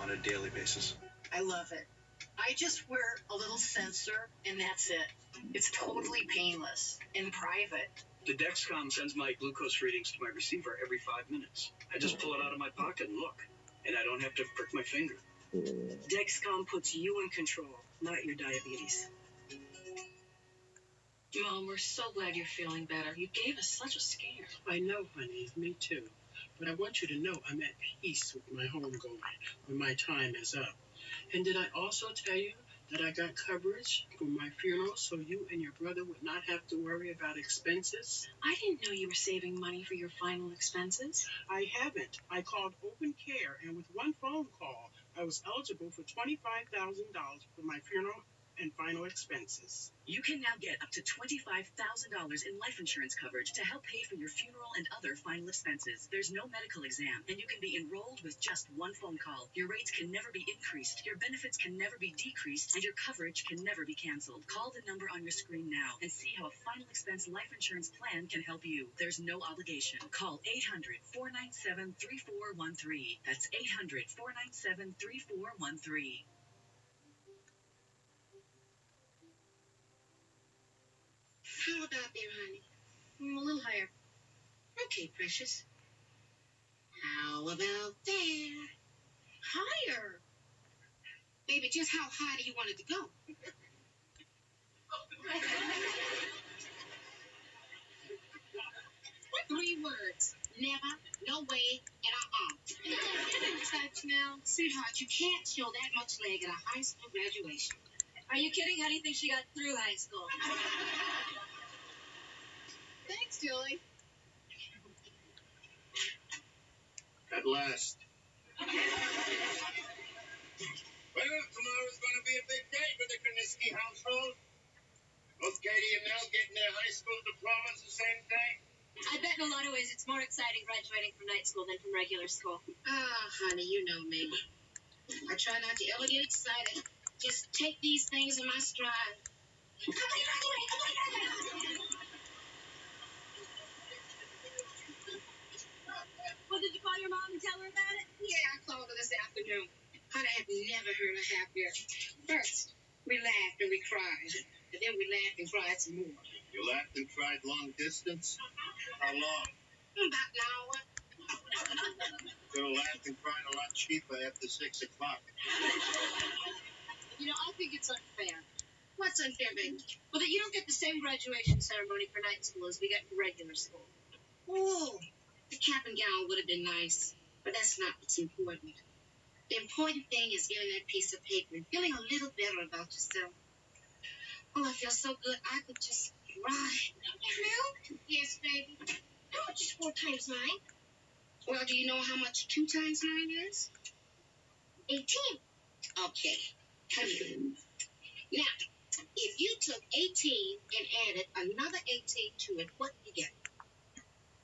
on a daily basis. I love it. I just wear a little sensor, and that's it. It's totally painless and private. The Dexcom sends my glucose readings to my receiver every 5 minutes. I just pull it out of my pocket and look, and I don't have to prick my finger. Dexcom puts you in control, not your diabetes. Mom, we're so glad you're feeling better. You gave us such a scare. I know, honey. Me too. But I want you to know I'm at peace with my homegoing when my time is up. And did I also tell you that I got coverage for my funeral so you and your brother would not have to worry about expenses? I didn't know you were saving money for your final expenses. I haven't. I called Open Care, and with one phone call, I was eligible for $25,000 for my funeral and final expenses. You can now get up to $25,000 in life insurance coverage to help pay for your funeral and other final expenses. There's no medical exam, and you can be enrolled with just one phone call. Your rates can never be increased, your benefits can never be decreased, and your coverage can never be canceled. Call the number on your screen now and see how a final expense life insurance plan can help you. There's no obligation. Call 800-497-3413. That's 800-497-3413. How about there, honey? A little higher. Okay, precious. How about there? Higher. Baby, just how high do you want it to go? 3 words. Never, no way, and touch now. Sweetheart, you can't show that much leg at a high school graduation. Are you kidding? How do you think she got through high school? Thanks, Julie. At last. Well, tomorrow's going to be a big day for the Koniski household. Both Katie and Nell getting their high school diplomas the same day. I bet in a lot of ways it's more exciting graduating from night school than from regular school. Ah, honey, you know me. I try not to ever get excited. Just take these things in my stride. Well, did you call your mom and tell her about it? Yeah, I called her this afternoon. Honey, I've never heard her happier. First, we laughed and we cried. And then we laughed and cried some more. You laughed and cried long distance? How long? About an hour. Could have laughed and cried a lot cheaper after 6 o'clock. You know, I think it's unfair. What's unfair, baby? Well, that you don't get the same graduation ceremony for night school as we get for regular school. Oh, the cap and gown would have been nice, but that's not what's important. The important thing is getting that piece of paper and feeling a little better about yourself. Oh, I feel so good. I could just cry. Mel? Yes, baby. How much is 4 times 9? Well, do you know how much 2 times 9 is? 18. Okay. Come here. Now, if you took 18 and added another 18 to it, what do you get?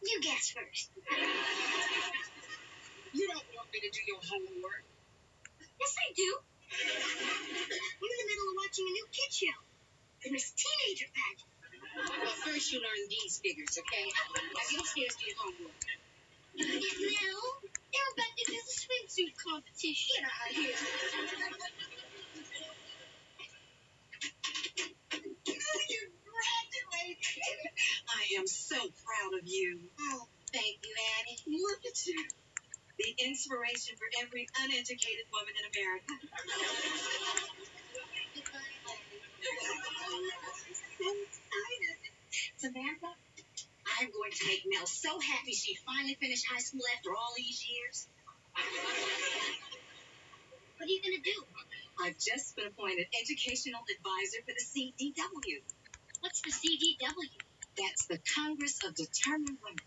You guess first. You don't want me to do your homework. Yes, I do. I'm in the middle of watching a new kid show. The Miss Teenager pageant. Well, first you learn these figures, okay? Now get upstairs to your homework. No, they're about to do the swimsuit competition. Get out of here. You graduated. I am so proud of you. Oh, thank you, Annie. Look at you. The inspiration for every uneducated woman in America. So excited. Samantha, I'm going to make Mel so happy she finally finished high school after all these years. What are you going to do? I've just been appointed educational advisor for the CDW. What's the CDW? That's the Congress of Determined Women.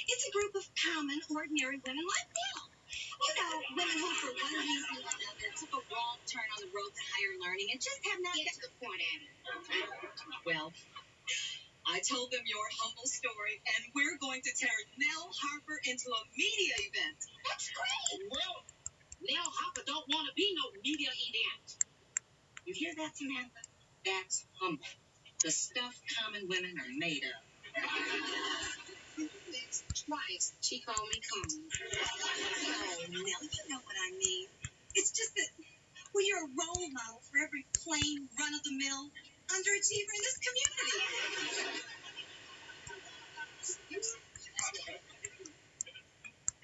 It's a group of common, ordinary women like Mel. You know, women who for one reason or another took a wrong turn on the road to higher learning and just have not... Get to the point, Annie. Well, I told them your humble story, and we're going to turn Nell Harper into a media event. That's great. Well, Nell Harper don't want to be no media event. You hear that, Samantha? That's humble. The stuff common women are made of. Twice she called me common. Oh, Nell, you know what I mean. It's plain, run-of-the-mill underachiever in this community.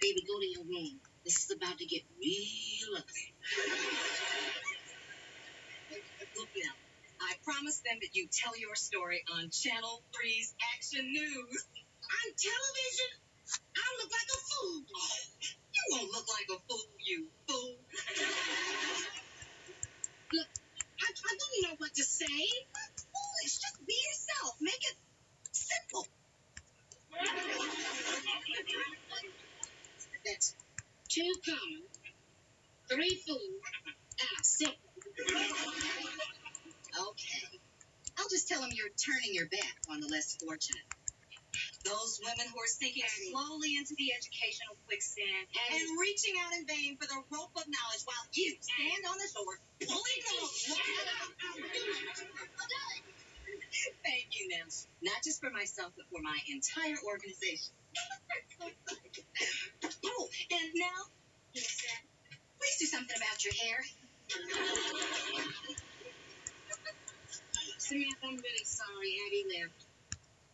Baby, go to your room. This is about to get real ugly. Look now, I promised them that you'd tell your story on Channel 3's Action News. On television, I look like a fool. You won't look like a fool, you fool. Look, I don't know what to say. That's foolish. Just be yourself. Make it simple. That's 2 common, 3 fool, and a simple. Okay. I'll just tell them you're turning your back on the less fortunate. Those women who are sinking slowly into the educational quicksand and reaching out in vain for the rope of knowledge while you stand on the shore pulling the rope. Thank you, Nim. Not just for myself, but for my entire organization. Oh, and now, please do something about your hair. Samantha, I'm really sorry Abby left.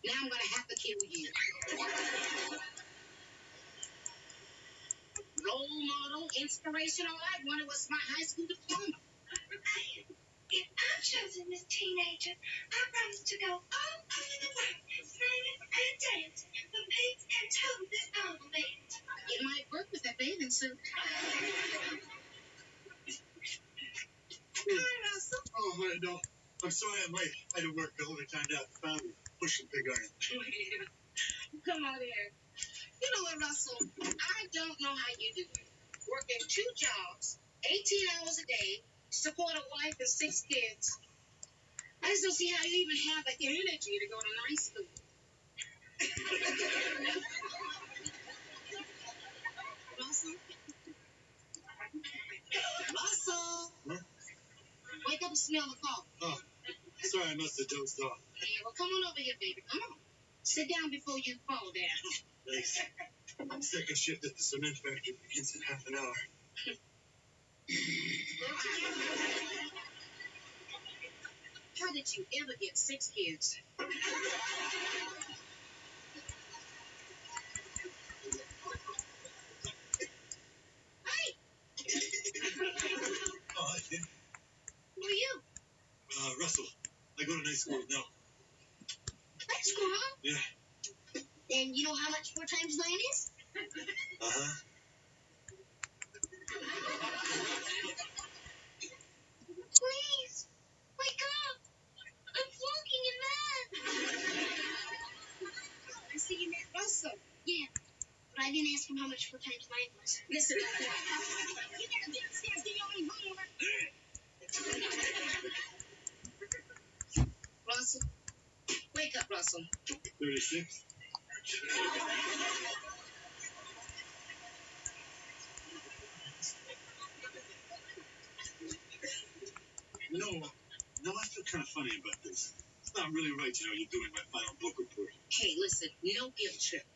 Now I'm going to have to kill you. Role model, inspirational. I wanted was my high school diploma. If I'm chosen this teenager, I promise to go all over the world, singing and dancing with pigs and toads this compliment. It might work with that bathing suit. Hi, Russell. Oh, hi, no. I'm sorry I'm late. I had to work the whole time down at the foundry, pushing pig iron. Come on here. You know what, Russell? I don't know how you do it. Working 2 jobs, 18 hours a day, support a wife and 6 kids. I just don't see how you even have the energy to go to night school. Russell? Russell? Huh? Wake up and smell the coffee. Oh, sorry, I must have dozed off. Yeah, well, come on over here, baby. Come on. Sit down before you fall down. Thanks. Second shift at the cement factory begins in half an hour. How did you ever get 6 kids? Hey! Oh, hi, kid. Who are you? Russell. I go to night school now. Night school, huh? Yeah. And you know how much 4 times 9 is? Uh-huh. Please, wake up. I'm flunking in math. I see you met Russell. Yeah, but I didn't ask him how much 4 times 9 was. Listen, You gotta be upstairs, get your own homework. Russell. Wake up, Russell. 36. No, I feel kind of funny about this. It's not really right, you're doing my final book report. Hey, listen, no guilt trip.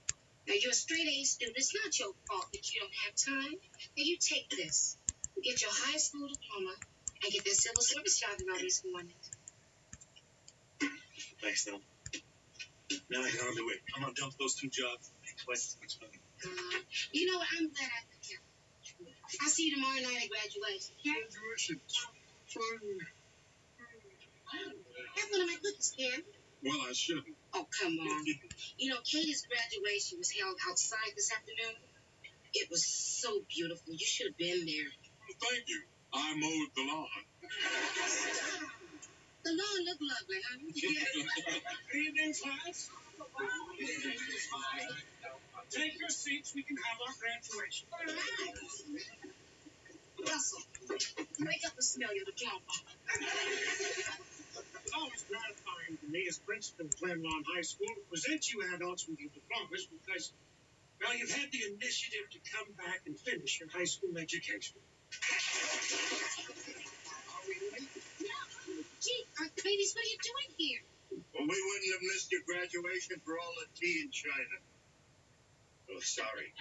Now, you're a straight A student. It's not your fault that you don't have time. Now, you take this. Get your high school diploma and get that civil service job in all these mornings. Thanks, Nell. Now I can hardly wait. I'm gonna dump those 2 jobs and make twice as much money. You know what? I'm glad I could help. I'll see you tomorrow night at graduation. Graduation. Fun. Have one of my cookies, Cam. Well, I shouldn't. Oh, come on. You know, Katie's graduation was held outside this afternoon. It was so beautiful. You should have been there. Thank you. I mowed the lawn. The lawn looked lovely, huh? Evening, class. Take your seats. We can have our graduation. Russell, wake up and smell your diploma. It's always gratifying to me as principal of Glenlawn High School to present you adults with your diplomas because, well, you've had the initiative to come back and finish your high school education. Gee, babies, what are you doing here? Well, we wouldn't have missed your graduation for all the tea in China. Oh, sorry.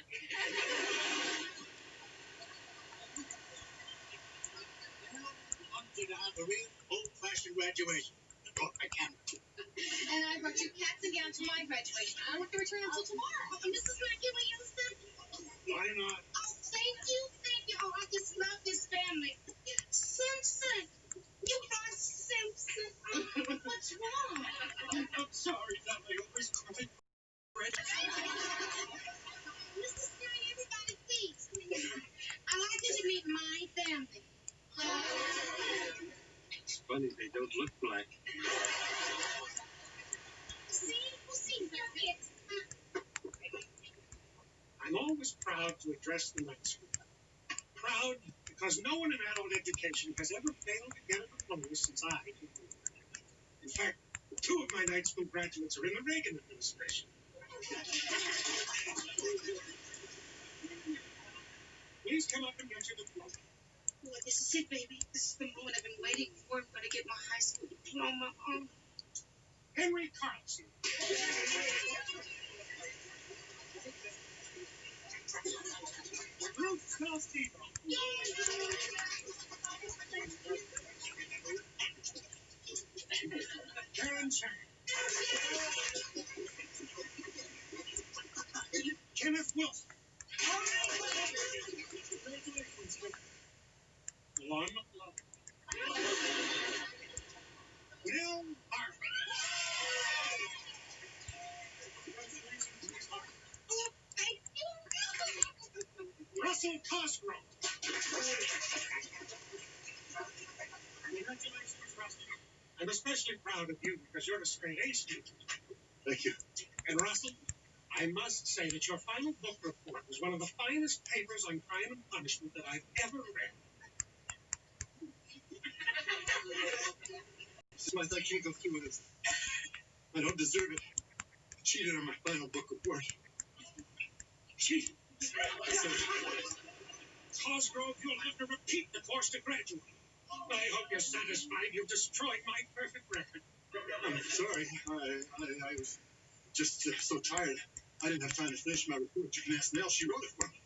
I want you to have a real open fashion graduation. Oh, I can't. And I brought you cats and gowns to my graduation. I don't have to return until tomorrow. And this is not giving you the sense. Why not? Oh, thank you, thank you. Oh, I just love this family. Simpson. You are Simpson. What's wrong? I'm sorry, that I always cry. This is not everybody, please. I'd like you to meet my family. It's funny, they don't look black. See, your kids. I'm always proud to address the night school. Proud because no one in adult education has ever failed to get a diploma since I did. In fact, 2 of my night school graduates are in the Reagan administration. Please come up and get your diploma. Boy, this is it, baby. This is the moment I've been waiting for. I'm going to get my high school diploma. Oh. Henry Carlson. Ruth Maltino. Karen Chang. Kenneth Wilson. Lon McLaughlin. Will Harvey. Oh, thank you. Russell Cosgrove. Congratulations, Russell. I'm especially proud of you because you're a straight A student. Thank you. And Russell, I must say that your final book report was one of the finest papers on crime and punishment that I've ever read. Sometimes I can't go through with this. I don't deserve it. I cheated on my final book report. Cheated? Cosgrove, you'll have to repeat the course to graduate. I hope you're satisfied you've destroyed my perfect record. I'm sorry. I was just so tired. I didn't have time to finish my report. You can ask Nell. She wrote it for me.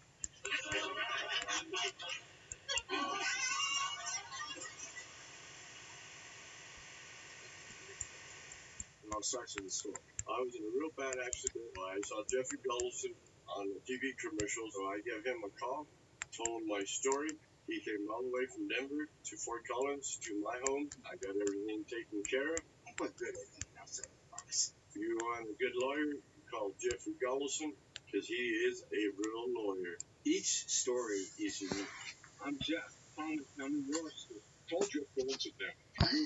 I'll start to the story. I was in a real bad accident. I saw Jeffrey Goldson on the TV commercial, so I gave him a call, told him my story. He came all the way from Denver to Fort Collins to my home. I got everything taken care of. What good? If you want a good lawyer, call Jeffrey Goldson, because he is a real lawyer. Each story is unique. I'm Jeff. I'm in your story. Told you, sit down.